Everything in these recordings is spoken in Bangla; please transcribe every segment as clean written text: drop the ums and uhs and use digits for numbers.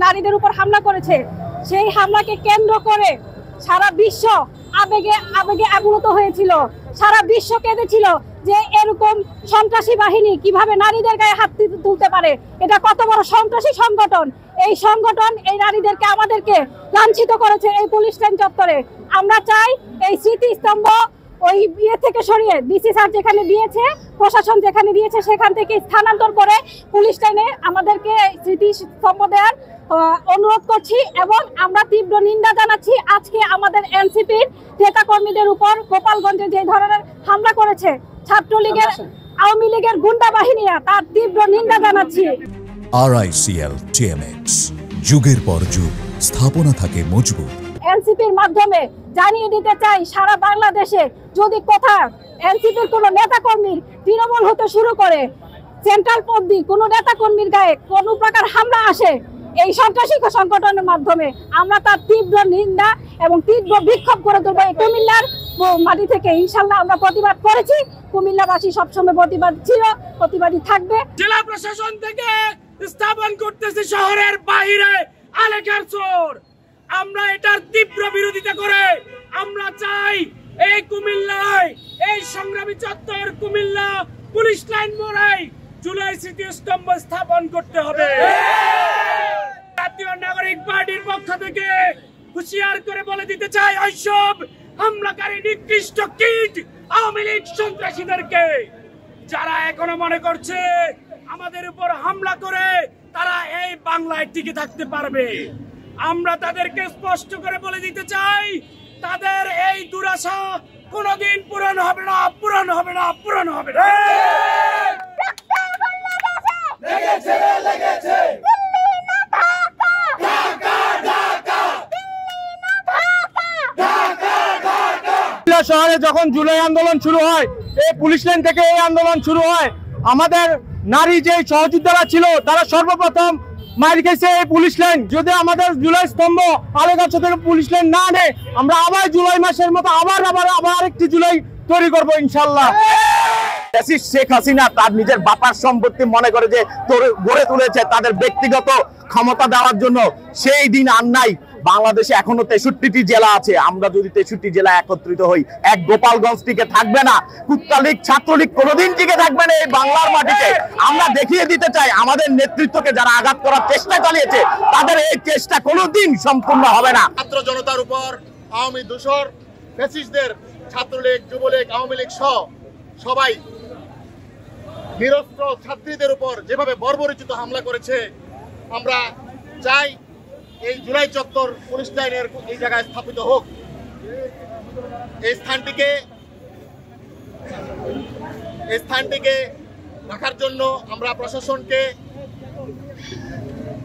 নারীদের উপর হামলা করেছে, সেই হামলাকে কেন্দ্র করে সারা বিশ্ব আবেগে আবেগে আপ্লুত হয়েছিল। সারা বিশ্ব কেঁদেছিল যে এরকম সন্ত্রাসী বাহিনী কিভাবে নারীদের গায়ে হাত তুলতে পারে, এটা কত বড় সন্ত্রাসী সংগঠন। এই সংগঠন এই নারীদেরকে আমাদেরকে লাঞ্ছিত করেছে এই পুলিশ লাইন চত্বরে। আমরা চাই এই স্মৃতিস্তম্ভ ওই বিয়ে থেকে সরিয়ে ডিসি স্যার যেখানে দিয়েছে, প্রশাসন যেখানে দিয়েছে সেখান থেকে স্থানান্তর করে পুলিশ লাইনে আমাদেরকে স্মৃতিস্তম্ভ দেওয়ার অনুরোধ করছি। এবং আমরা তীব্র নিন্দা জানাচ্ছি আজকে আমাদের এনসিপির নেতাকর্মীদের উপর গোপালগঞ্জে যে ধরনের হামলা করেছে ছাত্রলীগের আওয়ামী লীগের গুন্ডা বাহিনীরা, তার তীব্র নিন্দা জানাচ্ছি। RICL TMX, যুগের পর যুগ স্থাপনা থাকে মজবুত। এনসিপির মাধ্যমে জানিয়ে দিতে চাই সারা বাংলাদেশে যদি কোথাও এনসিপির কোনো নেতাকর্মীর তৃণমূল হতে শুরু করে, সেন্ট্রাল পদ্ধতি কোনো নেতাকর্মীর গায়ে কোনো প্রকার হামলা আসে এই সন্ত্রাসী সংগঠনের মাধ্যমে, আমরা তার তীব্র নিন্দা এবং তীব্র বিক্ষোভ করে তুলব। কুমিল্লার মাটি থেকে ইনশাল্লাহ আমরা প্রতিবাদ করেছি, কুমিল্লাবাসী সবসময় প্রতিবাদ ছিল, প্রতিবাদী থাকবে। জেলা প্রশাসন থেকে স্থাপন করতেছে শহরের বাইরে আলেখার চোর, আমরা এটার তীব্র বিরোধিতা করে আমরা চাই এই কুমিল্লায় এই সংগ্রামী চত্বর কুমিল্লা পুলিশ লাইন মোড়াই জুলাই স্মৃতিস্তম্ভ স্থাপন করতে হবে। জাতীয় নাগরিক পার্টির পক্ষ থেকে হুঁশিয়ার করে বলে দিতে চাই ওইসব হামলাকারী নিকৃষ্ট কীট আওয়ামী লীগ সন্ত্রাসীদেরকে, যারা এখনো মনে করছে আমাদের উপর হামলা করে তারা এই বাংলায় টিকে থাকতে পারবে, আমরা তাদেরকে স্পষ্ট করে বলে দিতে চাই তাদের এই দুরাশা কোনোদিন পূরণ হবে না, পূরণ হবে না, পূরণ হবে না। শহরে যখন জুলাই আন্দোলন শুরু হয়, এই পুলিশ লাইন থেকে এই আন্দোলন শুরু হয়, আমাদের নারী যে সহযোদ্ধারা ছিল তারা সর্বপ্রথম মার খেয়েছে এই পুলিশ লাইন। যদি আমাদের জুলাই স্তম্ভ আলেগাছা থেকে পুলিশ লাইন না আনে, আমরা আবার জুলাই মাসের মতো আবার একটি জুলাই তৈরি করবো ইনশাল্লাহ। শেখ হাসিনা তার নিজের বাপার সম্পত্তি মনে করে যে গড়ে তুলেছে তাদের ব্যক্তিগত ক্ষমতা দেওয়ার জন্য, সেই দিন আর নাই। বাংলাদেশে এখনো 63টি জেলা আছে, আমরা যদি 63 জেলা একত্রিত হই, এক গোপালগঞ্জ টিকে থাকবে না, কুত্তালীগ ছাত্রলীগ কোনোদিন টিকে থাকবে না এই বাংলার মাটিতে। আমরা দেখিয়ে দিতে চাই আমাদের নেতৃত্বকে যারা আঘাত করার চেষ্টা চালিয়েছে তাদের এই চেষ্টা কোনোদিন সম্পূর্ণ হবে না। ছাত্র জনতার উপর আওয়ামী দোসর ফ্যাসিস্টদের ছাত্রলীগ যুবলীগ আওয়ামী লীগ সহ সবাই নিরস্ত্র ছাত্রীদের উপর যেভাবে বর্বরোচিত হামলা করেছে, আমরা চাই এই জুলাই চত্বর পুলিশ লাইনের এই জায়গায় স্থাপিত হোক। এই স্থানটিকে রাখার জন্য আমরা প্রশাসনকে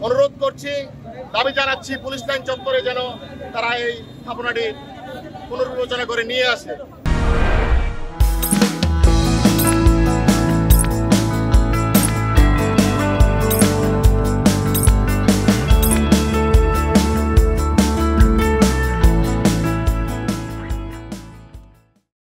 অনুরোধ করছি, দাবি জানাচ্ছি পুলিশ লাইন চত্বরে যেন তারা এই স্থাপনাটি পুনর্বিবেচনা করে নিয়ে আসে।